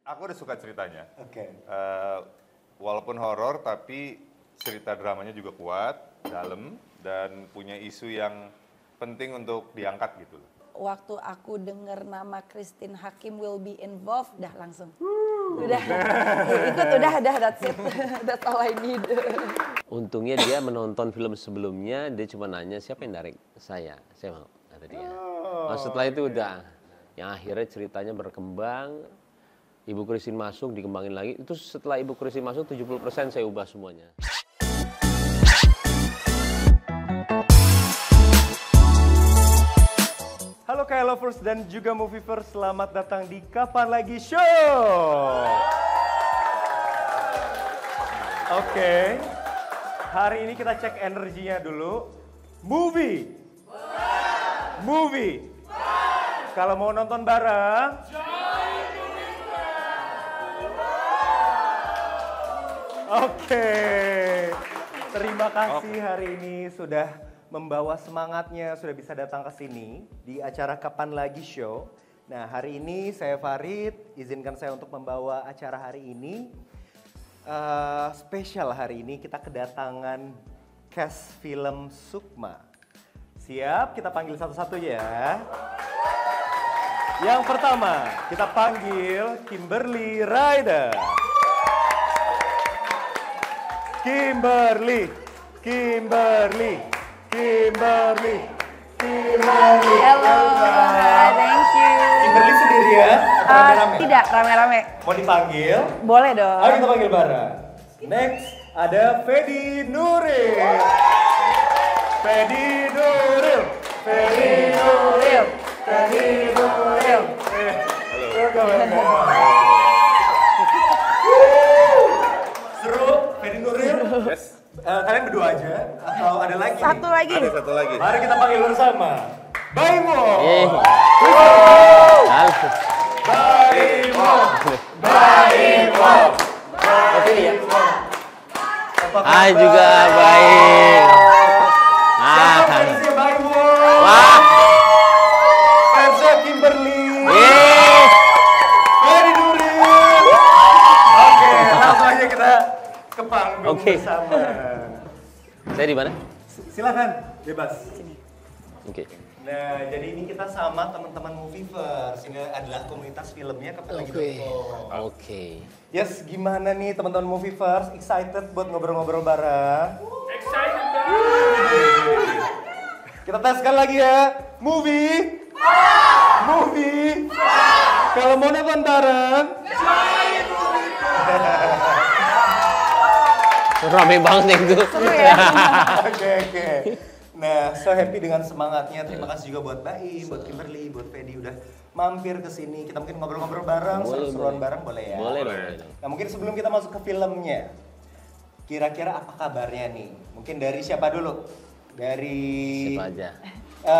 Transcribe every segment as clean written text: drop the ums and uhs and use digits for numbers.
Aku udah suka ceritanya. Oke. Walaupun horor, tapi cerita dramanya juga kuat, dalam, dan punya isu yang penting untuk diangkat gitu. Waktu aku dengar nama Christine Hakim will be involved, dah langsung. Udah, ikut udah, that's it. That's all I need. Untungnya dia menonton film sebelumnya, dia cuma nanya siapa yang direct saya mau, kata dia. Setelah itu udah, yang akhirnya ceritanya berkembang, Ibu Christine masuk, dikembangin lagi. Itu setelah Ibu Christine masuk, 70% saya ubah semuanya. Halo K-Lovers dan juga Movievers, selamat datang di Kapan Lagi Show! Oke, hari ini kita cek energinya dulu. Movie! Kalau mau nonton bareng, oke, terima kasih hari ini sudah membawa semangatnya, sudah bisa datang ke sini di acara Kapan Lagi Show. Nah, hari ini saya Farid, izinkan saya untuk membawa acara hari ini. Spesial hari ini kita kedatangan cast film Sukma. Siap, kita panggil satu-satu ya. Yang pertama, kita panggil Kimberly Ryder. Kimberly. Hello, thank you. Kimberly sendiri ya? Rame-rame? Tidak, rame-rame. Mau dipanggil? Boleh dong. Ayo kita panggil bareng. Next, ada Fedi Nuril. Seru, Fedi Nuril. Yes. Kalian berdua aja atau ada lagi? Satu lagi. Ada satu lagi. Mari kita panggil bersama. Baimo. Hai juga baik. Siapa fansnya Baimo? Wah. Fansnya Kimberly. Yeay. Fedi Nuril. Oke, langsung aja kita ke panggung bersama. Saya di mana? Silakan, bebas. Oke. Nah, jadi ini kita sama teman-teman Movievers. Ini adalah komunitas filmnya kapanlagi.com. Oke. Yes, gimana nih teman-teman Movievers? Excited buat ngobrol-ngobrol bareng? Excited banget. Kita tes sekali lagi ya. Movie. Kalau mau nonton bareng. Rame banget nih itu. Seru ya. Oke. Nah, so happy dengan semangatnya. Terima kasih juga buat Baim, buat Kimberly, buat Fedi udah mampir ke sini. Kita mungkin ngobrol-ngobrol bareng, seru-seruan bareng boleh ya? Boleh. Nah, mungkin sebelum kita masuk ke filmnya, kira-kira apa kabarnya nih? Mungkin dari siapa dulu? Dari Siapa aja?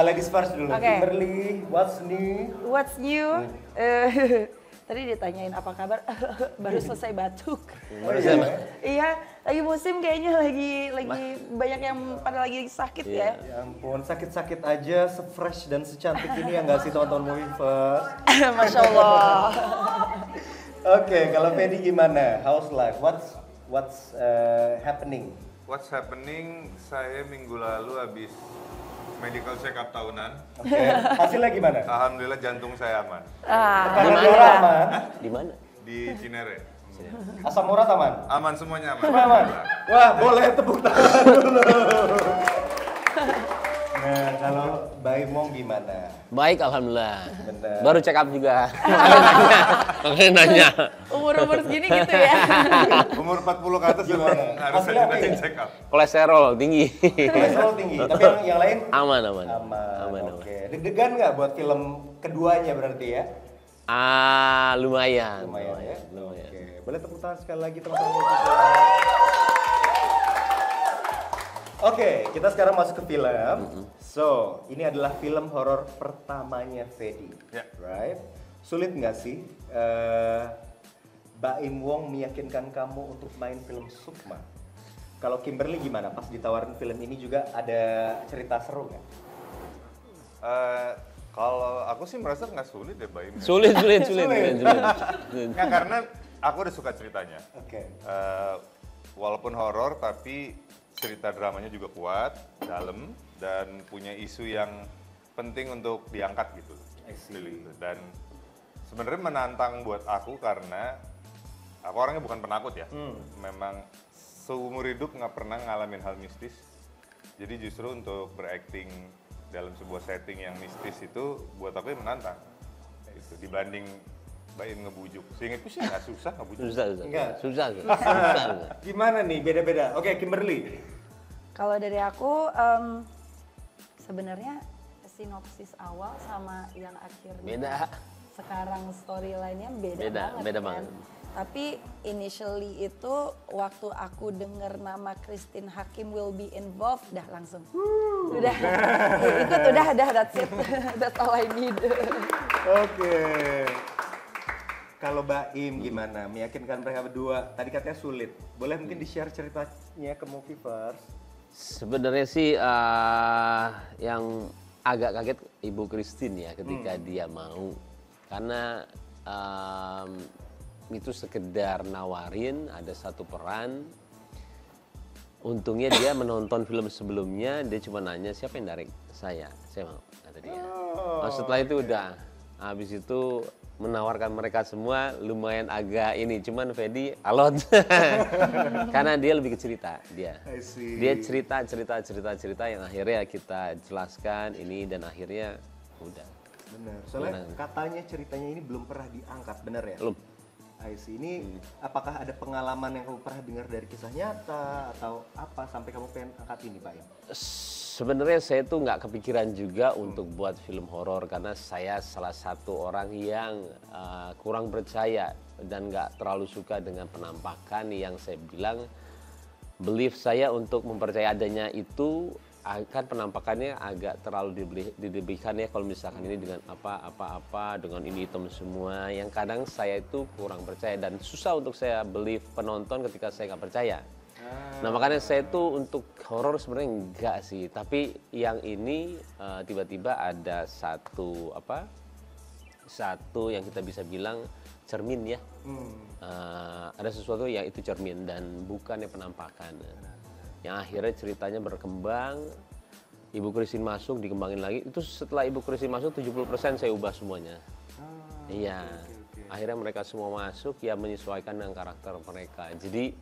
ladies first dulu. Oke. Kimberly, what's new? What's new? Tadi ditanyain apa kabar, baru selesai batuk. Iya, lagi musim kayaknya lagi banyak yang pada lagi sakit ya. Ya ampun, sakit-sakit aja, se-fresh dan secantik ini ya nggak sih teman-teman Movievers? Masya Allah. Oke, kalau Fedi gimana? How's life? What's happening? What's happening? Saya minggu lalu habis medical check up tahunan. Oke, hasilnya gimana? Alhamdulillah jantung saya aman. Tekanan mana? darah aman? Di mana? Di Cinere. Asam urat aman? Aman semuanya aman. Semua aman? Wah, boleh tepuk tangan dulu. Nah, kalau Baimong gimana? Baik, alhamdulillah. Bener. Baru check up juga. Makanya nanya. Umur segini gitu ya. Umur 40 ke atas juga harus Hasilnya apa saya ya? check up. Kolesterol tinggi. Kolesterol tinggi, tapi yang lain? Aman. Aman. Oke. Deg-degan nggak buat film keduanya berarti ya? Lumayan. Lumayan ya? Lumayan. Oke, boleh tepuk tangan sekali lagi teman-teman. Oke, kita sekarang masuk ke film. So, ini adalah film horor pertamanya Fedi, Ya. right? Sulit nggak sih Baim Wong meyakinkan kamu untuk main film Sukma? Kalau Kimberly gimana? Pas ditawarin film ini juga ada cerita seru nggak? Kalau aku sih merasa nggak sulit ya Baim. Sulit. Nggak, karena aku udah suka ceritanya. Oke. Walaupun horor tapi cerita dramanya juga kuat, dalam, dan punya isu yang penting untuk diangkat gitu. Gitu. Dan sebenarnya menantang buat aku karena aku orangnya bukan penakut ya. Memang seumur hidup nggak pernah ngalamin hal mistis. Jadi justru untuk berakting dalam sebuah setting yang mistis itu buat aku yang menantang. Gitu. Dibanding Baim ngebujuk. Seingatku sih nggak susah ngebujuk. Susah. Gimana nih beda-beda? Oke, Kimberly. Kalau dari aku sebenarnya sinopsis awal sama yang akhirnya Beda. sekarang storyline-nya beda Beda kan. banget. Tapi initially itu waktu aku denger nama Christine Hakim will be involved, dah langsung. Udah, ya ikut udah, that's it. That's all I need. Oke. Kalau Baim gimana? Meyakinkan mereka berdua. Tadi katanya sulit. Boleh mungkin di-share ceritanya ke Movieverse? Sebenarnya sih yang agak kaget Ibu Christine ya ketika dia mau. Karena itu sekedar nawarin ada satu peran. Untungnya dia menonton film sebelumnya, dia cuma nanya siapa yang direct saya mau, kata dia. Setelah itu udah, habis itu menawarkan mereka semua lumayan agak ini, cuman Fedi alot. Karena dia lebih ke cerita, dia cerita yang akhirnya kita jelaskan ini dan akhirnya udah. Bener, soalnya katanya ceritanya ini belum pernah diangkat, bener ya? Belum. I see. Ini apakah ada pengalaman yang kamu pernah dengar dari kisah nyata atau apa sampai kamu pengen angkat ini, Pak? Sebenarnya saya tuh nggak kepikiran juga untuk buat film horor karena saya salah satu orang yang kurang percaya dan nggak terlalu suka dengan penampakan yang saya bilang belief saya untuk mempercayai adanya itu kan penampakannya agak terlalu dilebihkan ya kalau misalkan ini dengan apa dengan ini hitam semua yang kadang saya itu kurang percaya dan susah untuk saya believe penonton ketika saya nggak percaya. Nah makanya saya tuh untuk horor sebenarnya enggak sih, tapi yang ini tiba-tiba ada satu yang kita bisa bilang cermin ya, ada sesuatu yang itu cermin dan bukannya penampakan. Yang akhirnya ceritanya berkembang, Ibu Christine masuk, dikembangin lagi. Itu setelah Ibu Christine masuk 70% saya ubah semuanya. Iya, akhirnya mereka semua masuk ya menyesuaikan dengan karakter mereka. Jadi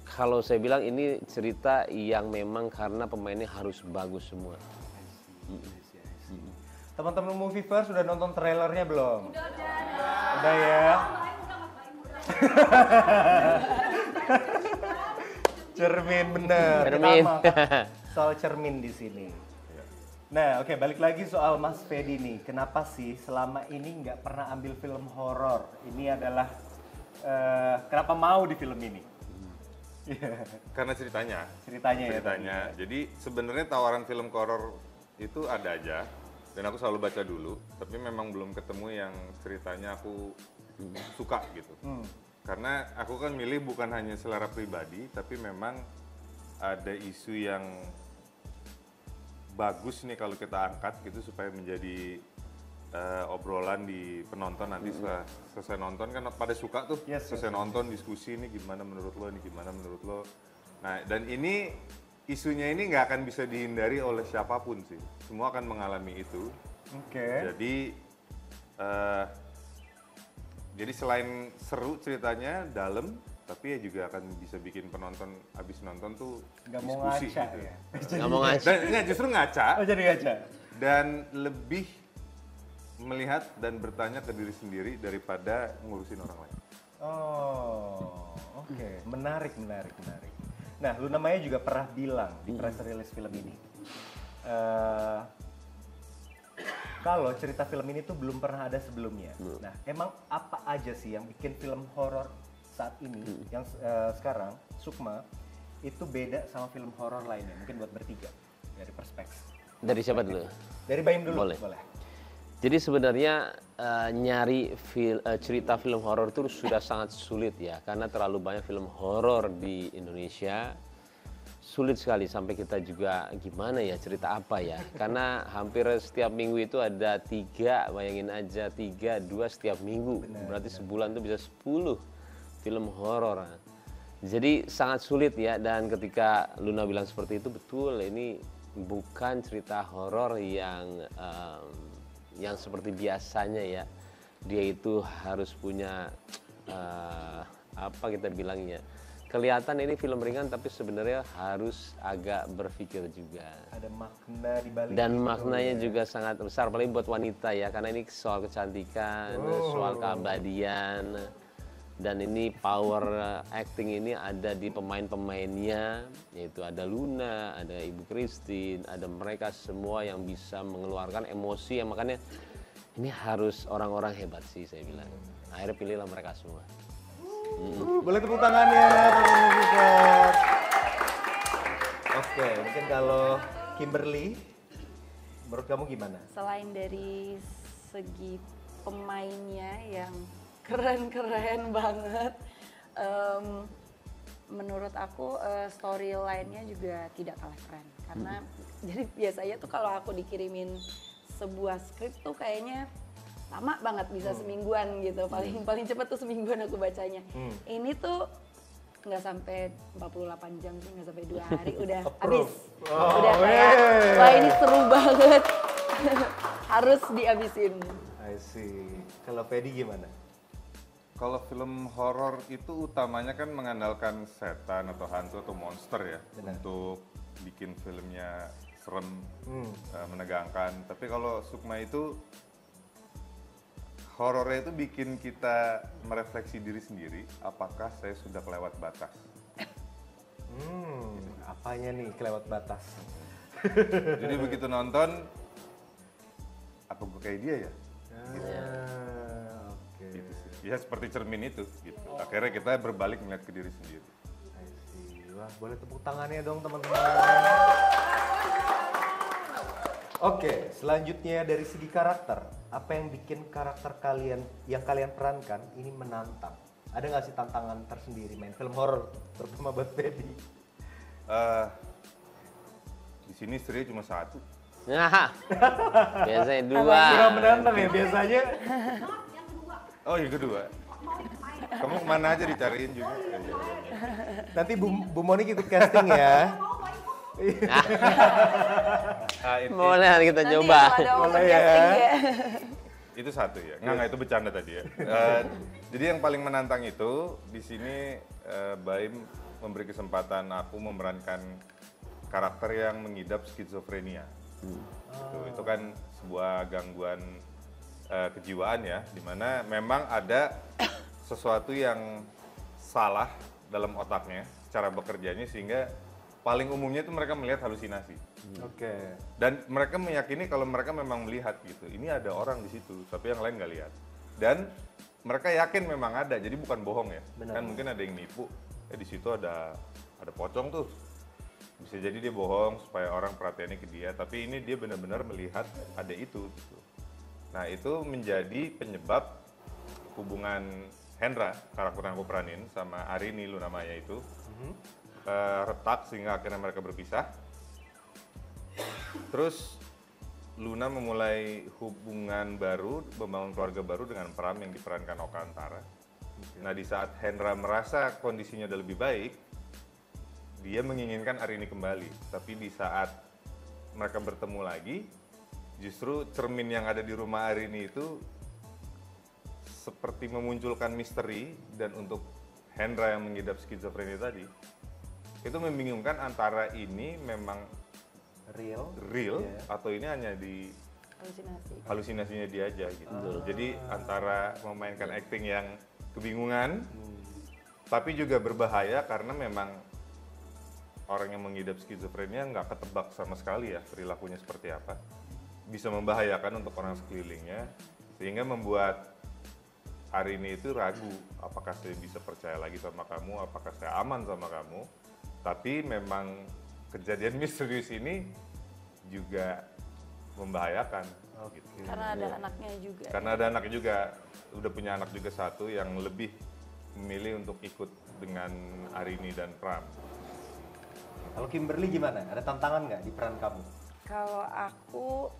kalau saya bilang ini cerita yang memang karena pemainnya harus bagus semua. Teman-teman Movieverse sudah nonton trailernya belum? Udah ya? Cermin bener. Cermin. Soal cermin di sini. Nah, oke, balik lagi soal Mas Fedi nih. Kenapa sih selama ini nggak pernah ambil film horor? Ini adalah kenapa mau di film ini? Karena ceritanya. Ceritanya. Jadi sebenarnya tawaran film horor itu ada aja. Dan aku selalu baca dulu, tapi memang belum ketemu yang ceritanya aku suka gitu. Karena aku kan milih bukan hanya selera pribadi, tapi memang ada isu yang bagus nih kalau kita angkat gitu supaya menjadi obrolan di penonton nanti setelah selesai nonton kan pada suka tuh selesai nonton diskusi ini gimana menurut lo, ini gimana menurut lo. Nah dan ini isunya ini nggak akan bisa dihindari oleh siapapun sih, semua akan mengalami itu. Jadi selain seru ceritanya, dalam, tapi ya juga akan bisa bikin penonton abis nonton tuh nggak mau diskusi ngaca gitu. ya? Nggak mau ngaca. Dan justru ngaca. Oh jadi ngaca? Dan lebih melihat dan bertanya ke diri sendiri daripada ngurusin orang lain. Oh, oke. Menarik. Nah, lu namanya juga pernah bilang di press release film ini. Kalau cerita film ini tuh belum pernah ada sebelumnya. Nah, emang apa aja sih yang bikin film horor saat ini, yang sekarang, Sukma, itu beda sama film horor lainnya? Mungkin buat bertiga, dari perspektif. Dari siapa dulu? Dari Baim dulu, Boleh. boleh. Jadi sebenarnya nyari cerita film horor itu sudah sangat sulit ya, karena terlalu banyak film horor di Indonesia. sulit sekali sampai kita juga gimana ya cerita apa ya, karena hampir setiap minggu itu ada 3, bayangin aja 3, 2 setiap minggu, berarti sebulan tuh bisa 10 film horor. Jadi sangat sulit ya, dan ketika Luna bilang seperti itu betul, ini bukan cerita horor yang seperti biasanya ya. Dia itu harus punya apa kita bilangnya, kelihatan ini film ringan tapi sebenarnya harus agak berpikir juga. Ada makna di balik. Dan itu, maknanya ya. juga sangat besar, apalagi buat wanita ya, karena ini soal kecantikan, soal keabadian. Dan ini power acting ini ada di pemain-pemainnya, yaitu ada Luna, ada Ibu Christine, ada mereka semua yang bisa mengeluarkan emosi, yang makanya ini harus orang-orang hebat sih saya bilang. Akhirnya pilihlah mereka semua. Boleh tepuk tangannya, teman-teman musiker. Oke, mungkin kalau Kimberly, menurut kamu gimana? Selain dari segi pemainnya yang keren-keren banget, menurut aku storyline-nya juga tidak kalah keren. Karena jadi biasanya tuh kalau aku dikirimin sebuah skrip tuh kayaknya lama banget, bisa semingguan gitu, paling cepat tuh semingguan aku bacanya. Ini tuh nggak sampai 48 jam sih, nggak sampai 2 hari udah habis. Udah kayak wah ini seru banget. Harus dihabisin. I see. Kalau Fedi gimana? Kalau film horor itu utamanya kan mengandalkan setan atau hantu atau monster ya, untuk bikin filmnya serem, menegangkan. Tapi kalau Sukma itu horornya itu bikin kita merefleksi diri sendiri, apakah saya sudah kelewat batas? Apanya nih kelewat batas? Jadi begitu nonton, apa gue kayak dia ya? Oke. Gitu sih. Ya seperti cermin itu, gitu. Akhirnya kita berbalik melihat ke diri sendiri. I see. Wah, boleh tepuk tangannya dong teman-teman. Oke, selanjutnya dari segi karakter, apa yang bikin karakter kalian yang kalian perankan ini menantang? Ada nggak sih tantangan tersendiri main film horor, terutama buat Fedi? Di sini istri cuma 1. Nah, biasanya 2. Kurang menantang ya biasanya. Oh yang kedua. Kamu kemana aja dicariin juga. Nanti Bu Monik ikut casting ya. Boleh kita Nanti coba. kalau ada open Boleh ya. casting ya. Itu 1 ya. Nggak itu bercanda tadi ya. Jadi yang paling menantang itu di sini Baim memberi kesempatan aku memerankan karakter yang mengidap skizofrenia. Itu kan sebuah gangguan kejiwaan ya, dimana memang ada sesuatu yang salah dalam otaknya, cara bekerjanya, sehingga paling umumnya itu mereka melihat halusinasi. Oke. Dan mereka meyakini kalau mereka memang melihat gitu, ini ada orang di situ, tapi yang lain nggak lihat. Dan mereka yakin memang ada, jadi bukan bohong ya. Benar. Kan mungkin ada yang nipu, di situ ada pocong tuh. Bisa jadi dia bohong supaya orang perhatiannya ke dia, tapi ini dia benar-benar melihat ada itu. Gitu. Nah itu menjadi penyebab hubungan Hendra, karakter yang aku peranin, sama Arini Luna Maya itu retak sehingga akhirnya mereka berpisah. Terus Luna memulai hubungan baru, membangun keluarga baru dengan Pram yang diperankan Oka Antara. Nah di saat Hendra merasa kondisinya udah lebih baik, dia menginginkan Arini kembali. Tapi di saat mereka bertemu lagi, justru cermin yang ada di rumah Arini itu seperti memunculkan misteri, dan untuk Hendra yang mengidap skizofrenia tadi, itu membingungkan antara ini memang real Yeah. atau ini hanya di halusinasinya dia aja gitu. Jadi antara memainkan acting yang kebingungan, tapi juga berbahaya karena memang orang yang mengidap skizofrenia nggak ketebak sama sekali ya perilakunya seperti apa. Bisa membahayakan untuk orang sekelilingnya, sehingga membuat Arini itu ragu, apakah saya bisa percaya lagi sama kamu, apakah saya aman sama kamu. Tapi memang kejadian misterius ini juga membahayakan. Gitu. Karena ada anaknya juga. Karena ada anaknya juga, udah punya anak juga 1 yang lebih memilih untuk ikut dengan Arini dan Pram. Kalau Kimberly gimana? Ada tantangan nggak di peran kamu? Kalau aku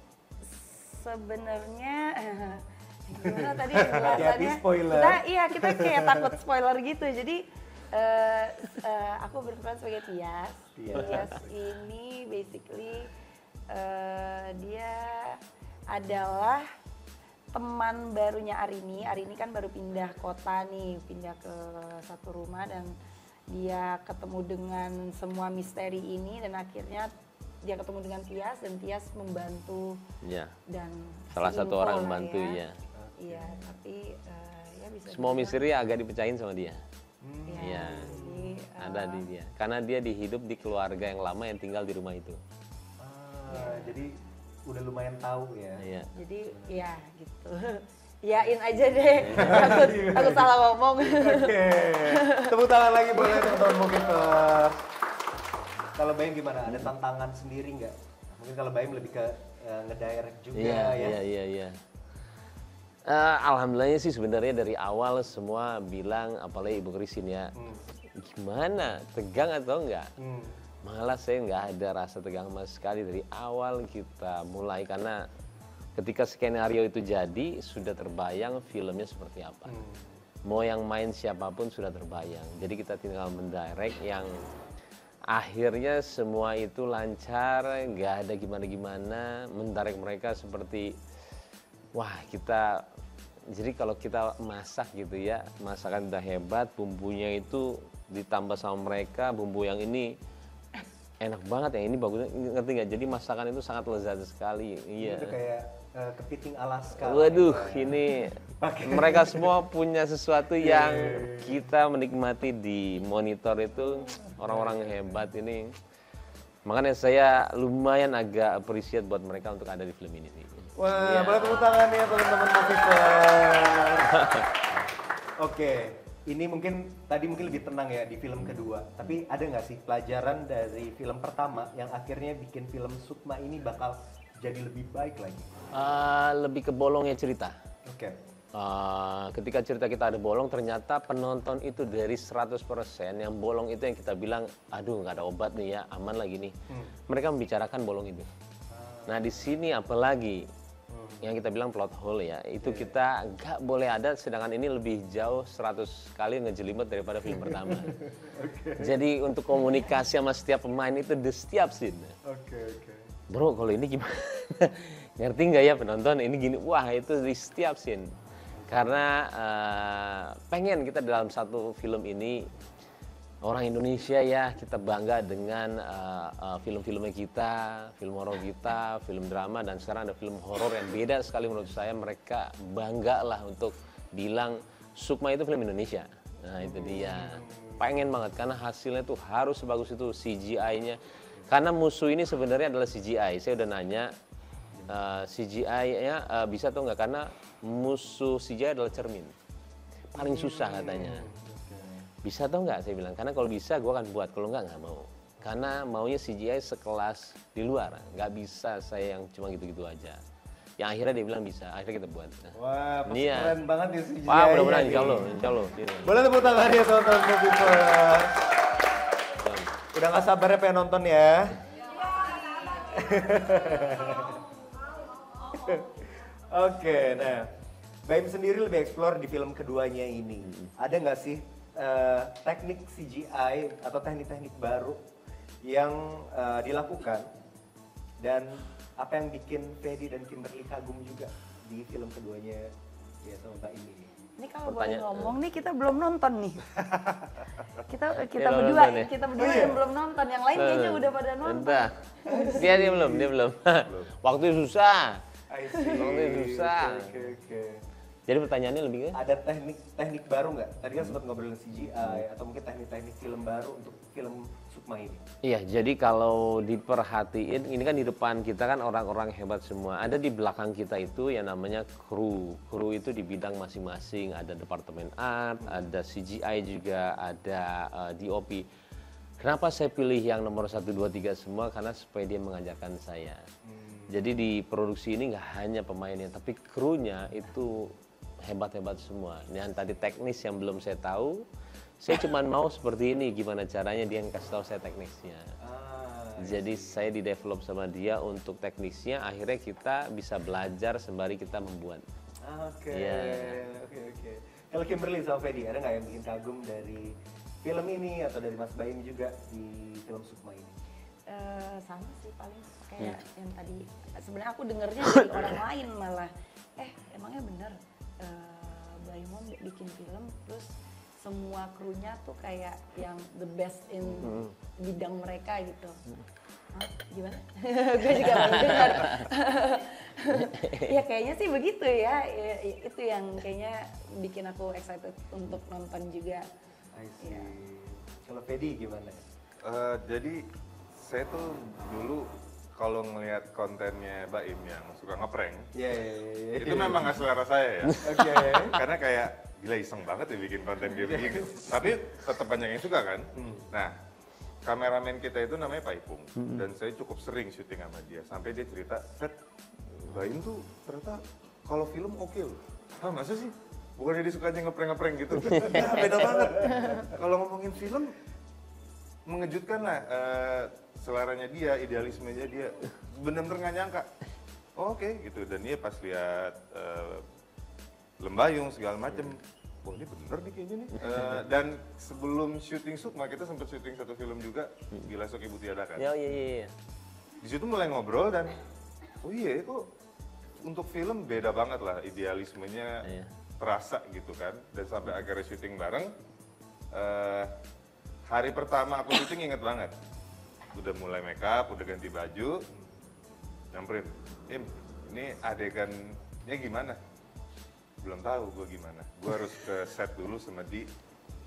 sebenarnya gimana tadi penjelasannya? Hati-hati spoiler. Kita kayak takut spoiler gitu. Jadi aku berperan sebagai Tias. Tias ini basically dia adalah teman barunya Arini. Arini kan baru pindah kota nih, pindah ke satu rumah dan dia ketemu dengan semua misteri ini dan akhirnya dia ketemu dengan Tias dan Tias membantu Ya. dan Salah kasih satu info orang lah membantu ya. Iya, tapi ya bisa Semua dibilang, misteri agak dipecahin sama dia. ya, Iya. jadi, Ada di dia. Karena dia dihidup di keluarga yang lama yang tinggal di rumah itu. Jadi udah lumayan tahu ya. Iya. jadi ya gitu. Yain aja deh, takut salah ngomong. Oke, tepuk tangan lagi boleh teman-teman Movieverse. Kalau Baim gimana? Ada tantangan sendiri nggak? Mungkin kalau Baim lebih ke ngedirect juga ya. Iya. Alhamdulillahnya sih sebenarnya dari awal semua bilang, apalagi Ibu Christine ya, gimana, tegang atau enggak? Malah saya nggak ada rasa tegang sama sekali dari awal kita mulai, karena ketika skenario itu jadi sudah terbayang filmnya seperti apa. Mau yang main siapapun sudah terbayang. Jadi kita tinggal mendirect yang akhirnya semua itu lancar, nggak ada gimana-gimana. Mendirect mereka seperti, wah kita, jadi kalau kita masak gitu ya, masakan udah hebat, bumbunya itu ditambah sama mereka, bumbu yang ini enak banget, yang ini bagus, ngerti nggak? Jadi masakan itu sangat lezat sekali. Iya. Itu kayak kepiting Alaska. Waduh, ini mereka semua punya sesuatu yang kita menikmati di monitor itu, orang-orang hebat ini. Makanya saya lumayan agak appreciate buat mereka untuk ada di film ini sih. Wah, boleh tepuk tangan ya teman-teman Movieverse. Oke, ini mungkin tadi mungkin lebih tenang ya di film kedua. Tapi ada nggak sih pelajaran dari film pertama yang akhirnya bikin film Sukma ini bakal jadi lebih baik lagi? Lebih ke bolongnya cerita. Oke. Ketika cerita kita ada bolong, ternyata penonton itu dari 100% yang bolong itu yang kita bilang, aduh nggak ada obat nih ya, aman lagi nih. Mereka membicarakan bolong itu. Nah di sini apalagi yang kita bilang plot hole ya, itu kita nggak boleh ada, sedangkan ini lebih jauh 100 kali ngejelimet daripada film pertama. Jadi untuk komunikasi sama setiap pemain itu di setiap scene. Oke. Bro, kalau ini gimana? Ngerti nggak ya penonton? Ini gini, wah itu di setiap scene. Karena pengen kita dalam satu film ini, orang Indonesia ya, kita bangga dengan film-filmnya kita, film horor kita, film drama, dan sekarang ada film horor yang beda sekali menurut saya. Mereka bangga lah untuk bilang Sukma itu film Indonesia. Nah itu dia. Pengen banget karena hasilnya tuh harus sebagus itu, CGI-nya. Karena musuh ini sebenarnya adalah CGI. Saya udah nanya CGI-nya bisa atau enggak, karena musuh CGI adalah cermin. Paling susah katanya. Bisa atau enggak? Saya bilang, karena kalau bisa gue akan buat, kalau enggak mau. Karena maunya CGI sekelas di luar, nggak bisa saya yang cuma gitu-gitu aja. Yang akhirnya dia bilang bisa, akhirnya kita buat. Wah, pasti Iya. keren banget ya CGI. Wah, mudah-mudahan ya, insya Allah, nih. insya Allah. Boleh tepuk tangan ya teman-teman Movieverse. Udah nggak sabarnya pengen nonton ya. Oke, nah Baim sendiri lebih explore di film keduanya ini. Ada nggak sih teknik CGI atau teknik-teknik baru yang dilakukan dan apa yang bikin Fedi dan Kimberly kagum juga di film keduanya ya sama Mbak ini? Ini kalau boleh Pertanyaan- ngomong nih, kita belum nonton nih. kita belum berdua, nonton ya? kita berdua yang belum nonton. Yang lain kayaknya udah pada nonton. Entah. Dia belum. Waktu susah. I see. Waktu susah. Oke. Jadi pertanyaannya lebih ke? Ada teknik baru nggak? Tadi kan sempat ngobrolin CGI atau mungkin teknik-teknik film baru untuk film Sukma ini. Iya, jadi kalau diperhatiin, ini kan di depan kita kan orang-orang hebat semua. Ada di belakang kita itu yang namanya kru. Kru itu di bidang masing-masing. Ada departemen art, ada CGI juga, ada DOP. Kenapa saya pilih yang nomor 1, 2, 3 semua? Karena supaya dia mengajarkan saya. Jadi di produksi ini nggak hanya pemainnya, tapi krunya itu hebat-hebat semua. Yang tadi teknis yang belum saya tahu, saya cuma mau seperti ini, gimana caranya dia yang kasih tahu saya teknisnya. Jadi saya di-develop sama dia untuk teknisnya, akhirnya kita bisa belajar sembari kita membuat. Oke, Iya. oke. Kalau Kimberly sama Fedi, ada nggak yang bikin kagum dari film ini atau dari Mas Baim juga di film Sukma ini? Sama sih paling kayak yang tadi. Sebenarnya aku dengernya dari orang lain malah. Emangnya bener Baimon bikin film terus semua krunya tuh kayak yang the best in bidang mereka gitu. Hah, gimana? Gue juga baru dengar. Ya kayaknya sih begitu ya. Itu yang kayaknya bikin aku excited untuk nonton juga. I see. Kalau Fedi gimana? Jadi saya tuh dulu kalau ngelihat kontennya Baim yang suka ngeprank, Iya. itu memang nggak selera saya ya. Oke. Karena kayak gila iseng banget ya bikin konten kayak begini. Tapi tetap banyak yang suka kan. Nah, kameramen kita itu namanya Pak Ipung dan saya cukup sering syuting sama dia. Sampai dia cerita, Set, Baim tuh ternyata kalau film oke loh. Hah, masa sih? Bukannya dia sukanya ngeprank-ngeprank gitu? Ya, beda banget. Kalau ngomongin film, mengejutkan lah seleranya dia, idealismenya dia. Bener-bener nggak nyangka. Oh, oke gitu. Dan dia pas lihat Lembayung segala macem, wah ini bener nih kayaknya nih. Dan sebelum syuting Sukma, kita sempat syuting satu film juga, Bila Sok Ibu Tiada kan. Iya. Di situ mulai ngobrol dan, oh iya kok untuk film beda banget lah, idealismenya terasa gitu kan. Dan sampai akhirnya syuting bareng, hari pertama aku syuting inget banget. Udah mulai make up, udah ganti baju, nyamperin, Im, ini adegannya gimana? Belum tahu gue gimana. Gue harus ke set dulu sama Di,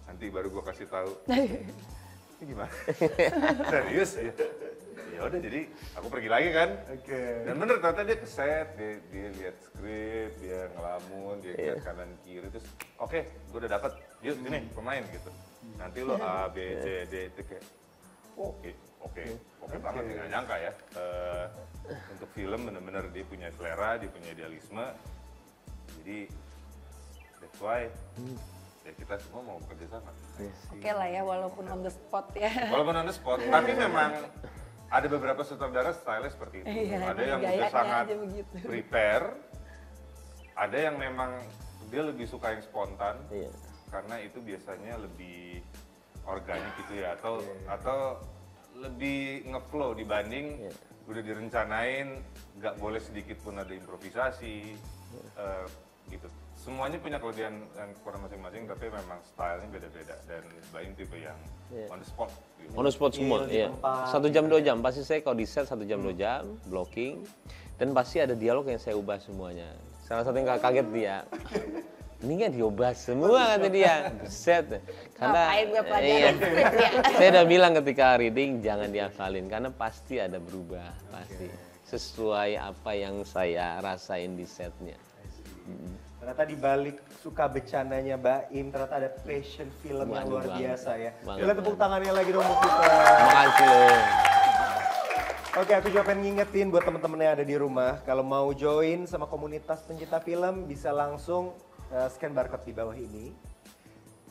nanti baru gue kasih tahu. Ini gimana? Serius ya? Ya udah jadi aku pergi lagi kan. Oke. Dan bener ternyata dia ke set, dia lihat skrip, dia ngelamun, dia lihat kanan kiri terus oke, gue udah dapat. Yuk sini pemain gitu. Nanti lo A, B, C, D itu kayak oke banget, nggak nyangka ya. Untuk film bener-bener dia punya selera, dia punya idealisme. Jadi that's why ya kita semua mau bekerja sama. Oke lah ya, walaupun on the spot ya. Walaupun on the spot, tapi memang ada beberapa sutradara style seperti itu. Iya, Ada yang udah gayanya sangat aja begitu. prepare, ada yang memang dia lebih suka yang spontan, Iya. karena itu biasanya lebih organik gitu ya, atau lebih ngeflow dibanding udah direncanain, nggak boleh sedikit pun ada improvisasi, gitu. Semuanya punya kelebihan dan kekurangan masing-masing, tapi memang stylenya beda-beda dan Baim tipe yang on the spot. Gitu. On the spot semua, Di iya. tempat. 1 jam 2 jam, pasti saya kalau di set 1 jam 2 jam, blocking. Dan pasti ada dialog yang saya ubah semuanya. Salah satu yang kaget dia, ini kan diubah semua kata dia, set. Ngapain gue pelajaran skrip ya? Saya udah bilang ketika reading jangan dihafalin, karena pasti ada berubah, pasti. Sesuai apa yang saya rasain di setnya. Ternyata di balik suka bercandanya Baim, ternyata ada passion film yang Waduh, luar banget. biasa ya. Banget, Kita tepuk tangannya lagi dong buat kita. Makasih loh. Oke, aku juga pengen ngingetin buat teman-teman yang ada di rumah, kalau mau join sama komunitas pencinta film bisa langsung scan barcode di bawah ini.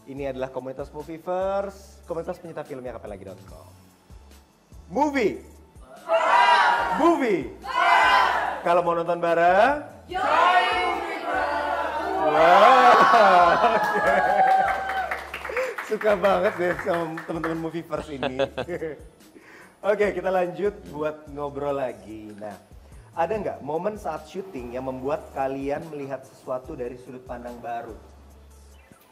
Ini adalah komunitas Movieverse, komunitas pencinta filmnya kapanlagi.com. Movie. Movie. Kalau mau nonton bareng, wow. Oke. Suka banget deh sama teman-teman Movieverse ini. Oke, kita lanjut buat ngobrol lagi. Nah, ada nggak momen saat syuting yang membuat kalian melihat sesuatu dari sudut pandang baru?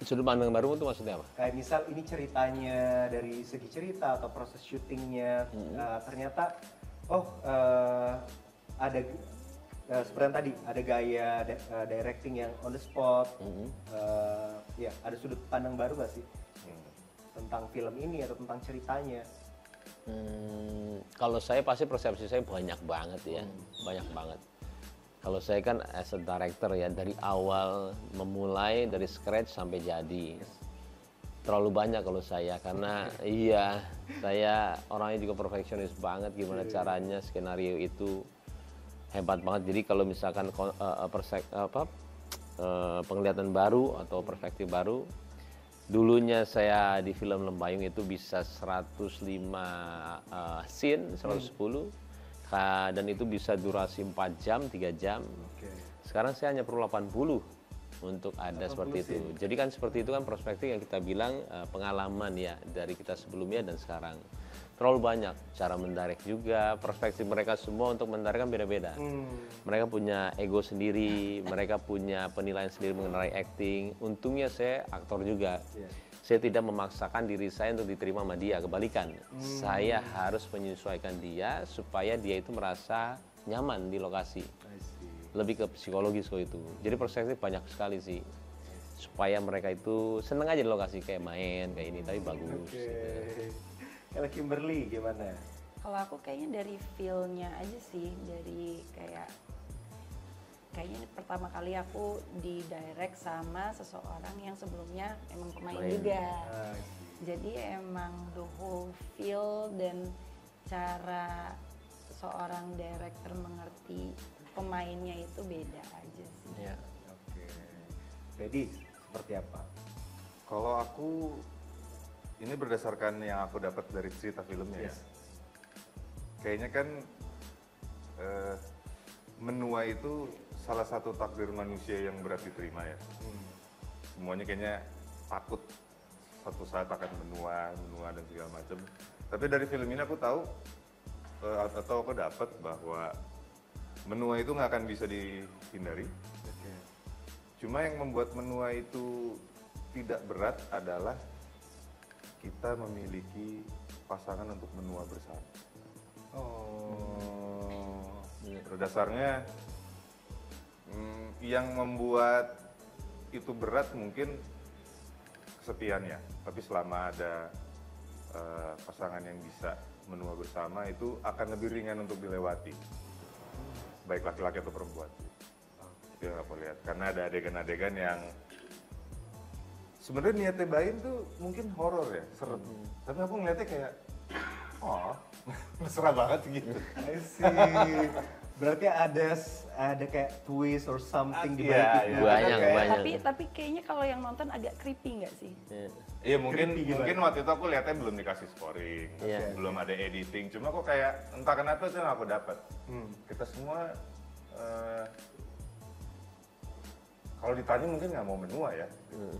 Sudut pandang baru itu maksudnya apa? Kayak misal ini ceritanya dari segi cerita atau proses syutingnya, ternyata ada seperti yang tadi ada gaya directing yang on the spot. Ya, ada sudut pandang baru nggak sih tentang film ini atau tentang ceritanya? Kalau saya pasti persepsi saya banyak banget ya, banyak banget. Kalau saya kan as a director ya, dari awal memulai dari scratch sampai jadi. Terlalu banyak kalau saya, karena iya, saya orangnya juga perfeksionis banget, gimana caranya skenario itu hebat banget. Jadi kalau misalkan penglihatan baru atau perspektif baru, Dulunya saya di film Lembayung itu bisa 105 scene, 110. Dan itu bisa durasi 4 jam, 3 jam. Sekarang saya hanya perlu 80 untuk ada seperti itu. Jadi kan seperti itu kan perspektif yang kita bilang pengalaman ya dari kita sebelumnya dan sekarang. Terlalu banyak cara mendirect juga, perspektif mereka semua untuk mendirect kan beda-beda. Mereka punya ego sendiri, mereka punya penilaian sendiri mengenai acting. Untungnya saya aktor juga. Saya tidak memaksakan diri saya untuk diterima sama dia, kebalikan. Saya harus menyesuaikan dia supaya dia itu merasa nyaman di lokasi. Lebih ke psikologis kok itu. Jadi perspektif banyak sekali sih. Supaya mereka itu seneng aja di lokasi, kayak main, kayak ini, tapi bagus. Gitu. Kalau Kimberly gimana? Kalau aku kayaknya dari feel-nya aja sih, dari kayaknya pertama kali aku di direct sama seseorang yang sebelumnya emang pemain juga. Jadi emang the whole feel dan cara seorang director mengerti pemainnya itu beda aja sih. Ya. Oke. Jadi seperti apa? Kalau aku ini berdasarkan yang aku dapat dari cerita filmnya ya. Kayaknya kan menua itu salah satu takdir manusia yang berat diterima ya. Semuanya kayaknya takut suatu saat akan menua dan segala macam. Tapi dari film ini aku tahu atau aku dapat bahwa menua itu nggak akan bisa dihindari. Cuma yang membuat menua itu tidak berat adalah kita memiliki pasangan untuk menua bersama. Pada dasarnya yang membuat itu berat mungkin kesepian ya. Tapi selama ada pasangan yang bisa menua bersama itu akan lebih ringan untuk dilewati. Baik laki-laki atau perempuan. Itu yang aku lihat. Karena ada adegan-adegan yang sebenarnya niatnya Baim tuh mungkin horor ya, serem. Tapi aku ngeliatnya kayak, mesra banget gitu. I see. Berarti ada kayak twist or something di balik itu. Banyak. Tapi kayaknya kalau yang nonton agak creepy nggak sih? Iya mungkin waktu itu aku lihatnya belum dikasih scoring, belum ada editing. Cuma kok kayak entah kenapa itu yang aku dapat. Kita semua kalau ditanya mungkin nggak mau menua ya,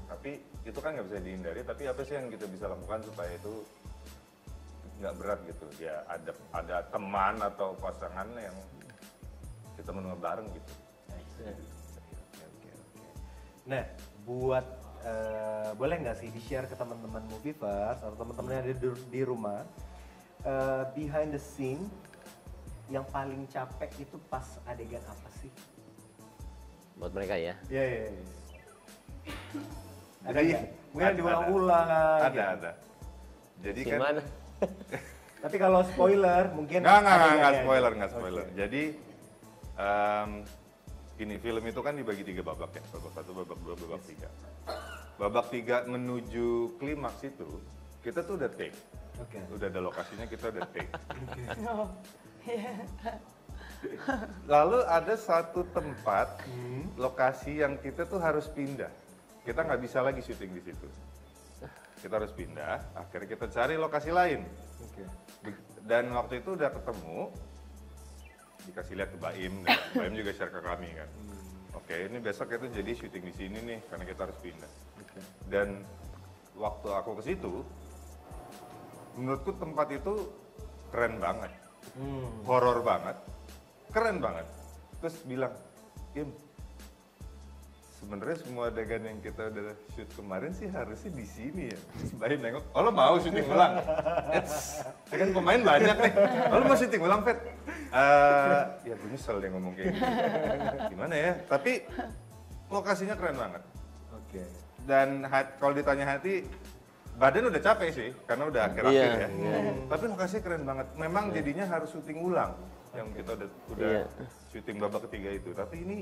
tapi itu kan nggak bisa dihindari. Tapi apa sih yang kita bisa lakukan supaya itu nggak berat gitu? Ya ada teman atau pasangan yang kita menua bareng gitu. Nah, buat boleh nggak sih di-share ke teman-teman Movieverse atau teman-teman yang ada di rumah behind the scene yang paling capek itu pas adegan apa sih? Buat mereka ya. Iya. Ada ya? Mungkin diulang-ulang. Ada. Jadi kan. Gimana? Tapi kalau spoiler mungkin. Nggak spoiler. Jadi gini, film itu kan dibagi 3 babak ya. Babak 1, babak 2, babak 3. Babak 3 menuju klimaks itu kita tuh udah take. Udah ada lokasinya, kita udah take. Lalu ada satu tempat lokasi yang kita tuh harus pindah. Kita nggak bisa lagi syuting di situ. Kita harus pindah. Akhirnya kita cari lokasi lain. Dan waktu itu udah ketemu, dikasih lihat ke Baim, dan Baim juga share ke kami kan. Ini besok itu jadi syuting di sini nih, karena kita harus pindah. Dan waktu aku ke situ, menurutku tempat itu keren banget, horor banget. Keren banget. Terus bilang, Im, sebenarnya semua adegan yang kita udah shoot kemarin sih harusnya di sini ya. Terus Baim nengok, lo mau syuting ulang? Kan pemain banyak nih. Lo mau syuting ulang, Fet? Ya gue nyesel dia ngomong kayak gitu. Gimana ya? Tapi lokasinya keren banget. Dan kalau ditanya hati, badan udah capek sih, karena udah akhir-akhir ya. Tapi lokasinya keren banget. Memang jadinya harus syuting ulang. Yang kita udah syuting babak ketiga itu. Tapi ini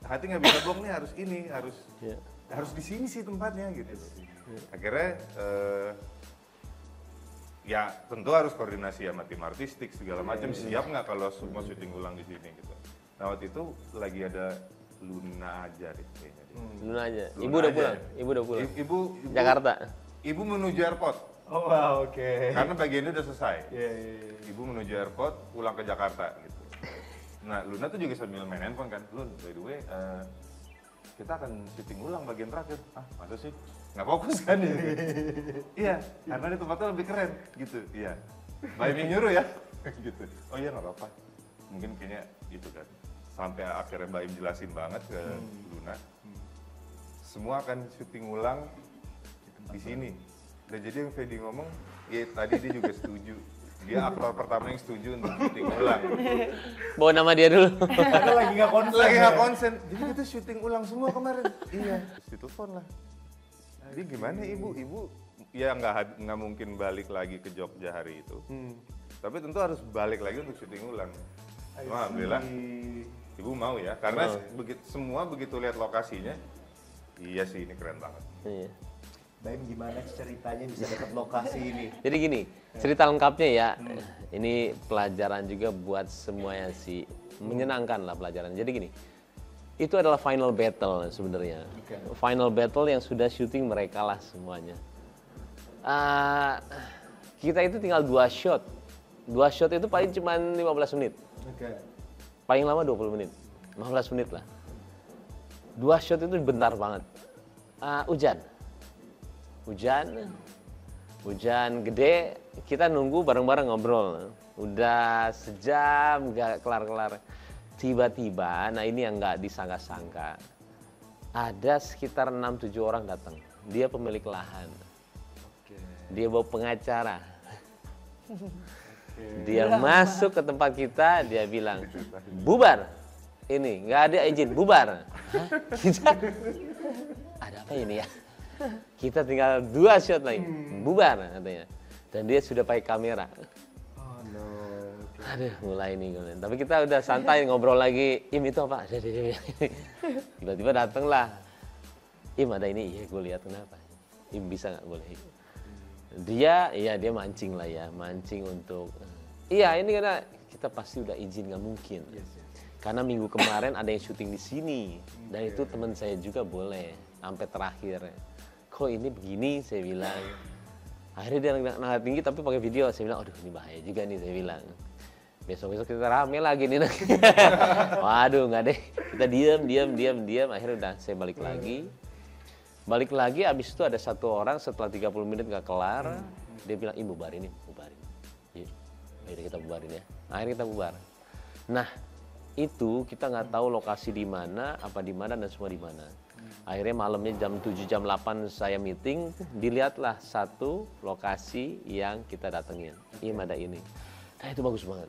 hati nggak bisa bohong nih, harus di sini sih tempatnya gitu. Akhirnya ya tentu harus koordinasi sama tim artistik segala macam. Siap nggak kalau semua syuting ulang di sini gitu. Nah waktu itu lagi ada Luna aja deh kayaknya. Luna aja. Luna Ibu udah aja. pulang. Ibu udah pulang. Ibu Jakarta. Ibu menuju airport. Oh wow, oke. Karena bagian ini udah selesai. Iya, iya, iya. Ibu menuju airport, pulang ke Jakarta gitu. Nah, Luna tuh juga sambil main handphone kan. Lun, by the way, kita akan syuting ulang bagian terakhir. Ah, masa sih? Nggak fokus kan ini? Iya, karena di tempatnya lebih keren gitu. Iya. Baim yang nyuruh ya. gitu. Oh iya, nggak apa-apa. Mungkin kayaknya itu kan. Sampai akhirnya Baim jelasin banget ke Luna. Semua akan syuting ulang di sini. Dan jadi yang Fedi ngomong, ya tadi dia juga setuju. Dia aktor pertama yang setuju untuk syuting ulang. Bawa nama dia dulu. Karena lagi nggak konsen. Lagi nggak ya? konsen. Jadi kita syuting ulang semua kemarin. Iya. Terus ditelepon lah. Jadi gimana ibu? Ibu ya nggak mungkin balik lagi ke Jogja hari itu. Tapi tentu harus balik lagi untuk syuting ulang. Alhamdulillah. Ibu mau ya, karena semua begitu lihat lokasinya, iya sih ini keren banget. Iya. Baim gimana ceritanya bisa dapat lokasi ini? Jadi gini, cerita lengkapnya ya, ini pelajaran juga buat semuanya sih, menyenangkan lah pelajaran. Jadi gini, itu adalah final battle sebenarnya. Final battle yang sudah syuting mereka lah semuanya. Kita itu tinggal 2 shot. 2 shot itu paling cuma 15 menit. Oke. Paling lama 20 menit, 15 menit lah. 2 shot itu bentar banget. Hujan gede, kita nunggu bareng-bareng ngobrol. Udah sejam gak kelar-kelar. Tiba-tiba, nah ini yang gak disangka-sangka. Ada sekitar 6-7 orang datang. Dia pemilik lahan. Dia bawa pengacara. Dia masuk ke tempat kita, dia bilang, bubar. Ini, nggak ada izin, bubar. Hah? Kita, ada apa ini ya? Kita tinggal 2 shot lagi, bubar katanya. Dan dia sudah pakai kamera. Oh no. Aduh, mulai nih. Tapi kita udah santai ngobrol lagi. Im itu apa? Tiba-tiba datanglah. Im ada ini, iya gue lihat kenapa. Im bisa nggak boleh? Dia mancing lah ya, mancing untuk. Iya ini karena kita pasti udah izin, nggak mungkin. Karena minggu kemarin ada yang syuting di sini dan itu teman saya juga boleh sampai terakhir. Kok ini begini saya bilang. Akhirnya dia nangkat tinggi tapi pakai video. Saya bilang, aduh ini bahaya juga nih saya bilang. Besok-besok kita rame lagi nih. Waduh nggak deh. Kita diam. Akhirnya udah saya balik lagi. Balik lagi abis itu ada 1 orang setelah 30 menit nggak kelar. Dia bilang, bubarin. Iya, akhirnya kita bubarin ya. Akhirnya kita bubar. Nah itu kita nggak tahu lokasi di mana, dan semua di mana. Akhirnya malamnya jam 7, jam 8 saya meeting, dilihatlah satu lokasi yang kita datengin. Ada ini. Nah itu bagus banget.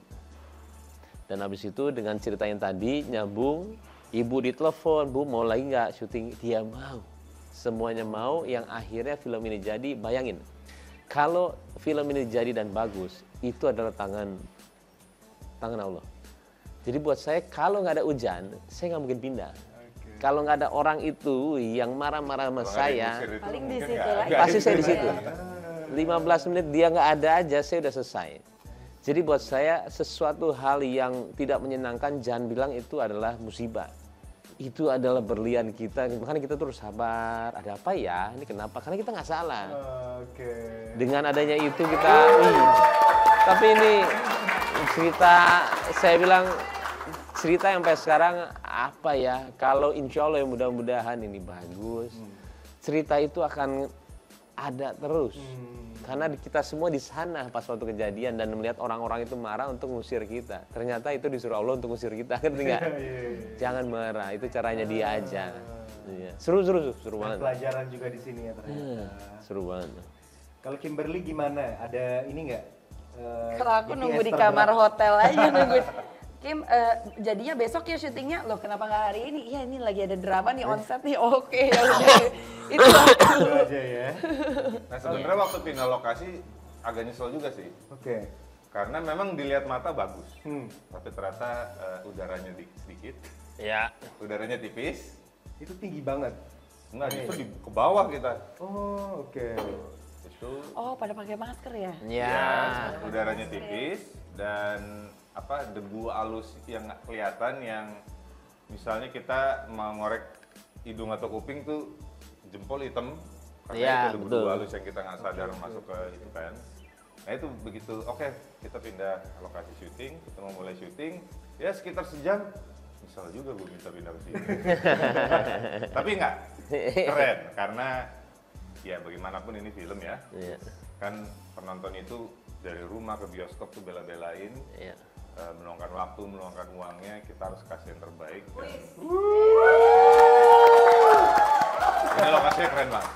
Dan habis itu dengan cerita yang tadi nyambung, ibu ditelepon, Bu mau lagi nggak syuting? Dia mau. Semuanya mau, yang akhirnya film ini jadi. Bayangin, kalau film ini jadi dan bagus, itu adalah tangan Allah. Jadi buat saya kalau nggak ada hujan, saya nggak mungkin pindah. Kalau nggak ada orang itu yang marah-marah sama saya, Paling di situ lagi. pasti saya di situ. 15 menit dia nggak ada aja, saya udah selesai. Jadi buat saya sesuatu hal yang tidak menyenangkan, jangan bilang itu adalah musibah. Itu adalah berlian kita, makanya kita terus sabar. Ada apa ya? Ini kenapa? Karena kita nggak salah. Dengan adanya itu kita, tapi ini cerita, saya bilang cerita yang sampai sekarang apa ya? Kalau insya Allah ya mudah-mudahan ini bagus. Cerita itu akan ada terus. Karena kita semua di sana pas waktu kejadian dan melihat orang-orang itu marah untuk ngusir kita. Ternyata itu disuruh Allah untuk ngusir kita, ngerti nggak? Jangan marah, itu caranya dia aja. Seru banget. Pelajaran juga di sini ya ternyata. Seru banget. Kalau Kimberly gimana? Ada ini nggak? Kalau aku nunggu di GPS kamar terberat? hotel aja nunggu. Kim, jadinya besok ya syutingnya. Loh kenapa nggak hari ini? Iya ini lagi ada drama nih on set nih. Oke ya udah. Itu aja ya. Nah sebenarnya waktu pindah lokasi agak nyesel juga sih. Oke. Karena memang dilihat mata bagus. Tapi ternyata udaranya sedikit. Ya. Udaranya tipis. Itu tinggi banget. Enggak, justru ke bawah kita. Oh, oke. Itu Oh pada pakai masker ya? Ya. udaranya tipis dan debu halus yang nggak kelihatan yang misalnya kita mau ngorek hidung atau kuping tuh jempol hitam, karena Iya, itu ada betul. bulu halus yang kita nggak sadar masuk ke itu kan. Nah itu begitu, oke kita pindah lokasi syuting, kita mau mulai syuting, ya sekitar sejam, misal juga gue minta pindah ke sini. Tapi enggak, keren, karena ya bagaimanapun ini film ya, Iya. kan penonton itu dari rumah ke bioskop tuh bela-belain, Iya. meluangkan waktu, meluangkan uangnya, kita harus kasih yang terbaik. Ini lokasinya keren banget.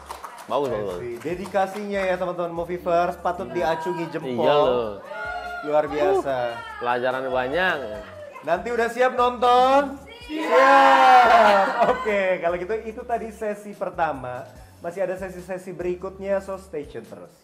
Bagus, bagus. Dedikasinya ya teman-teman Movieverse patut diacungi jempol. Iya loh. Luar biasa. Pelajaran banyak. Nanti udah siap nonton? Siap. Oke, kalau gitu itu tadi sesi pertama. Masih ada sesi-sesi berikutnya, so stay tune terus.